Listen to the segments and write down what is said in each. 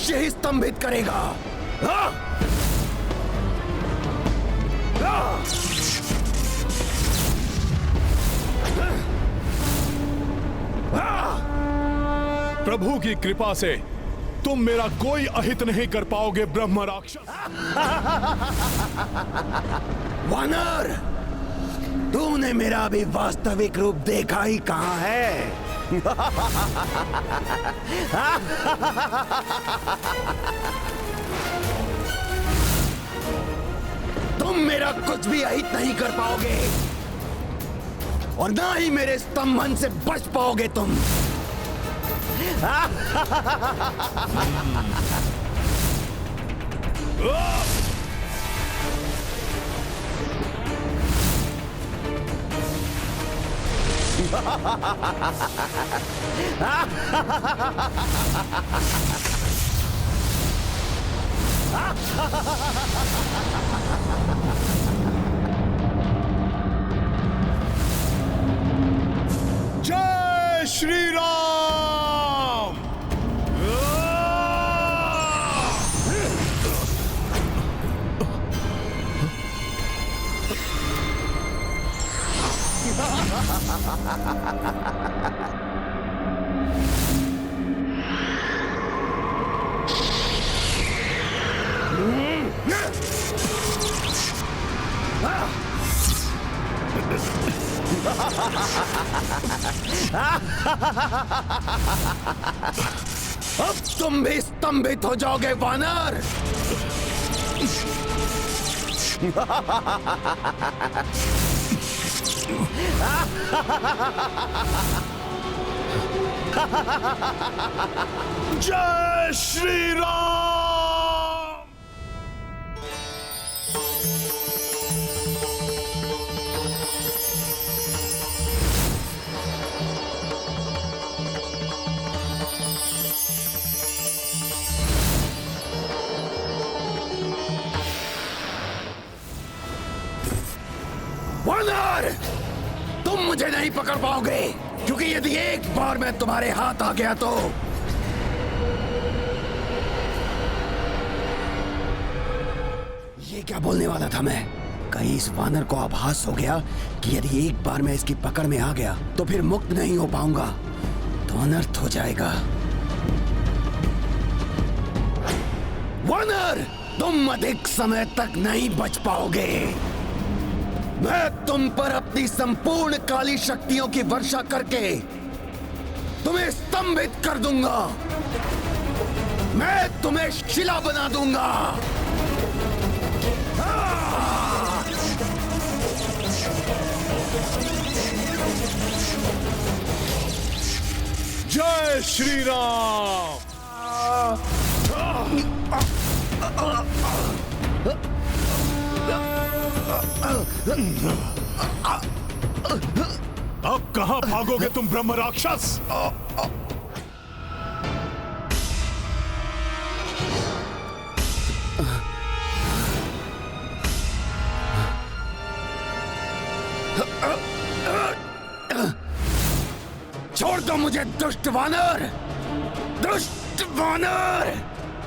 मनुष्य ही स्तंभित करेगा। हाँ? हाँ? प्रभु की कृपा से तुम मेरा कोई अहित नहीं कर पाओगे ब्रह्म राक्षस। वानर, तूने मेरा अभी वास्तविक रूप देखा ही कहां है? तुम मेरा कुछ भी अहित नहीं कर पाओगे और ना ही मेरे स्तंभन से बच पाओगे तुम। जय श्री राम। अब तुम भी स्तंभित हो जाओगे वानर। जय श्री राम। वानर, तुम मुझे नहीं पकड़ पाओगे, क्योंकि यदि एक बार मैं तुम्हारे हाथ आ गया तो ये क्या बोलने वाला था मैं? कहीं इस वानर को आभास हो गया कि यदि एक बार मैं इसकी पकड़ में आ गया तो फिर मुक्त नहीं हो पाऊंगा, तो अनर्थ हो जाएगा। वानर, तुम अधिक समय तक नहीं बच पाओगे। मैं तुम पर अपनी संपूर्ण काली शक्तियों की वर्षा करके तुम्हें स्तंभित कर दूंगा। मैं तुम्हें शिला बना दूंगा। जय श्री राम। अब कहां भागोगे तुम ब्रह्म राक्षस? छोड़ दो मुझे दुष्ट वानर, दुष्ट वानर,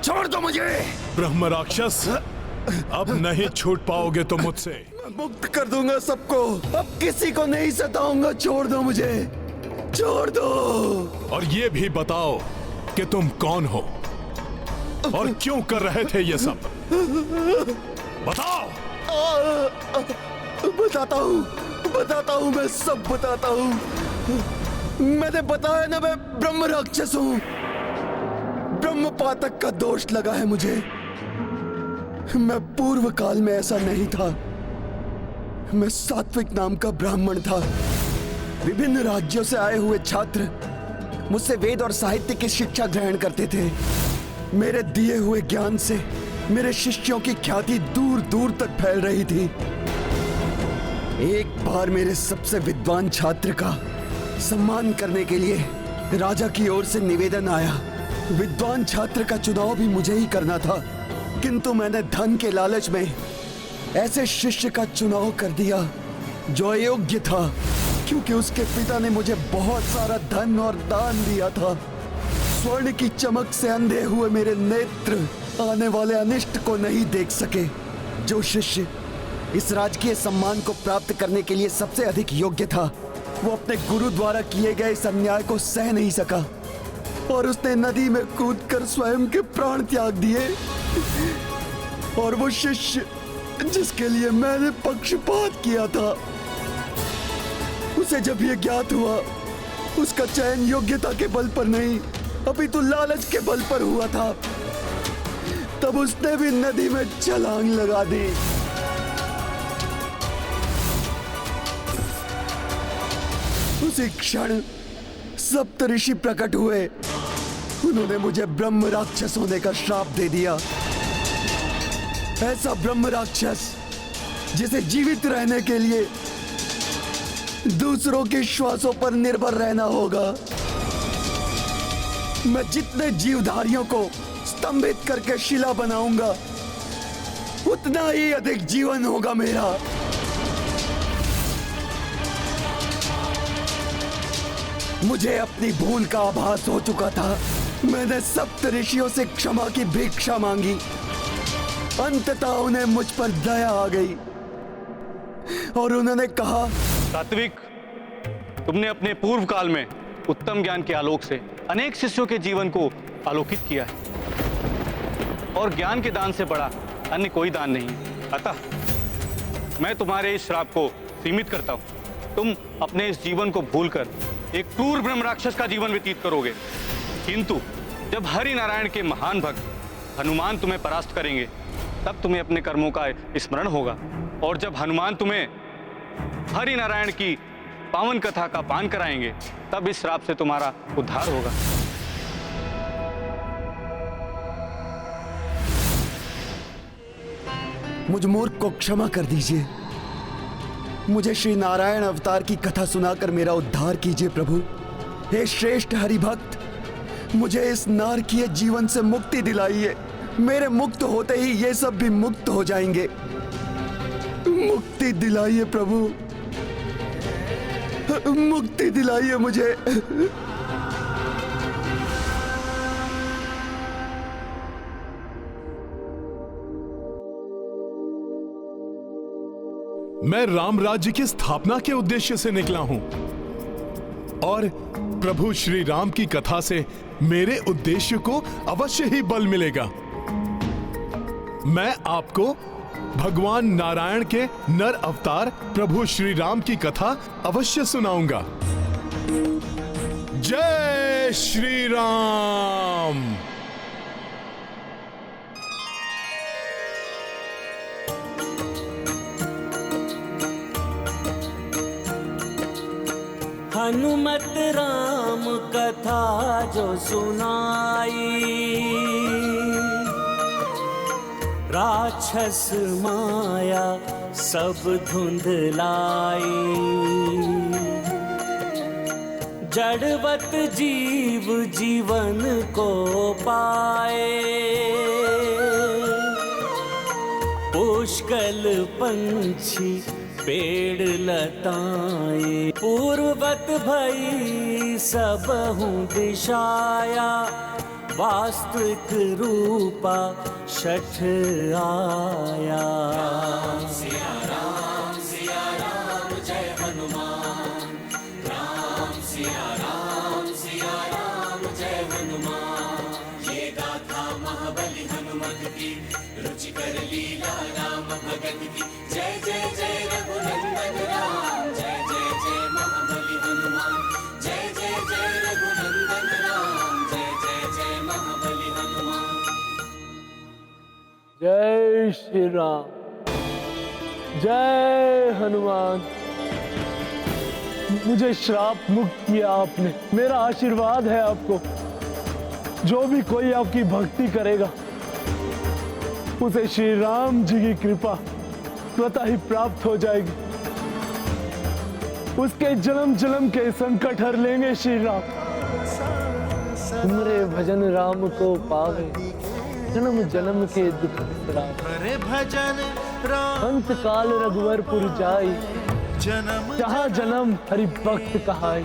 छोड़ दो मुझे। ब्रह्म राक्षस, अब नहीं छूट पाओगे तुम मुझसे। मैं मुक्त कर दूंगा सबको, अब किसी को नहीं सताऊंगा। छोड़ दो मुझे, छोड़ दो। और ये भी बताओ कि तुम कौन हो और क्यों कर रहे थे ये सब? बताओ। बताता हूँ, मैं सब बताता हूँ। मैंने बताया ना, मैं ब्रह्म राक्षस हूँ। ब्रह्म पातक का दोष लगा है मुझे। मैं पूर्व काल में ऐसा नहीं था। मैं सात्विक नाम का ब्राह्मण था। विभिन्न राज्यों से आए हुए छात्र मुझसे वेद और साहित्य की शिक्षा ग्रहण करते थे। मेरे दिए हुए ज्ञान से मेरे शिष्यों की ख्याति दूर दूर तक फैल रही थी। एक बार मेरे सबसे विद्वान छात्र का सम्मान करने के लिए राजा की ओर से निवेदन आया। विद्वान छात्र का चुनाव भी मुझे ही करना था, किंतु मैंने धन के लालच में ऐसे शिष्य का चुनाव कर दिया जो अयोग्य था, क्योंकि उसके पिता ने मुझे बहुत सारा धन और दान दिया था। स्वर्ण की चमक से अंधे हुए मेरे नेत्र आने वाले अनिष्ट को नहीं देख सके। जो शिष्य इस राजकीय सम्मान को प्राप्त करने के लिए सबसे अधिक योग्य था, वो अपने गुरु द्वारा किए गए इस अन्याय को सह नहीं सका और उसने नदी में कूदकर स्वयं के प्राण त्याग दिए। और वो शिष्य जिसके लिए मैंने पक्षपात किया था, उसे जब यह ज्ञात हुआ उसका चयन योग्यता के बल पर नहीं अपितु लालच के बल पर हुआ था, तब उसने भी नदी में छलांग लगा दी। उसी क्षण सप्तऋषि प्रकट हुए। उन्होंने मुझे ब्रह्म राक्षस होने का श्राप दे दिया। ऐसा ब्रह्म राक्षस जिसे जीवित रहने के लिए दूसरों के श्वासों पर निर्भर रहना होगा। मैं जितने जीवधारियों को स्तंभित करके शिला बनाऊंगा, उतना ही अधिक जीवन होगा मेरा। मुझे अपनी भूल का आभास हो चुका था। मैंने सप्तऋषियों से क्षमा की भिक्षा मांगी। अंततः उन्हें मुझ पर दया आ गई और उन्होंने कहा, सात्विक, तुमने अपने पूर्व काल में उत्तम ज्ञान के आलोक से अनेक शिष्यों के जीवन को आलोकित किया है और ज्ञान के दान से बड़ा अन्य कोई दान नहीं। अतः मैं तुम्हारे इस श्राप को सीमित करता हूं। तुम अपने इस जीवन को भूलकर एक क्रूर ब्रह्म राक्षस का जीवन व्यतीत करोगे, किंतु जब हरि नारायण के महान भक्त हनुमान तुम्हें परास्त करेंगे, तब तुम्हें अपने कर्मों का स्मरण होगा। और जब हनुमान तुम्हें हरि नारायण की पावन कथा का पान कराएंगे, तब इस श्राप से तुम्हारा उद्धार होगा। मुझ मूर्ख को क्षमा कर दीजिए। मुझे श्री नारायण अवतार की कथा सुनाकर मेरा उद्धार कीजिए प्रभु। हे श्रेष्ठ हरिभक्त, मुझे इस नारकीय जीवन से मुक्ति दिलाइए। मेरे मुक्त होते ही ये सब भी मुक्त हो जाएंगे। मुक्ति दिलाइए प्रभु, मुक्ति दिलाइए मुझे। मैं राम राज्य की स्थापना के उद्देश्य से निकला हूं और प्रभु श्री राम की कथा से मेरे उद्देश्य को अवश्य ही बल मिलेगा। मैं आपको भगवान नारायण के नर अवतार प्रभु श्री राम की कथा अवश्य सुनाऊंगा। जय श्री राम। हनुमत राम कथा जो सुनाई, राक्षस माया सब धुंधलाई। जड़वत जीव जीवन को पाए, पुष्कल पंछी पेड़ लताएं। पूर्ववत भई सबहु दिशाया, वास्तविक रूपा छठ आया। राम सिया राम जय हनुमान। राम सिया राम जय हनुमान। ये गाथा महाबली हनुमत की, रुचिकर लीला राम भगत की। जय जय जय रघुनंदन राम, जय जय जय महाबली हनुमान। जय जय जय रघुनंदन राम, जय जय जय महाबली हनुमान। जय श्री राम, जय हनुमान। मुझे श्राप मुक्त किया आपने, मेरा आशीर्वाद है आपको। जो भी कोई आपकी भक्ति करेगा, उसे श्री राम जी की कृपा स्वतः ही प्राप्त हो जाएगी। उसके जन्म जन्म के संकट हर लेंगे श्री राम। तुमरे भजन राम को पावे, जन्म जन्म के दुख बिसरावे। भजन राम अंत काल रघुवरपुर जाई, जहाँ जन्म हरि भक्त कहाई।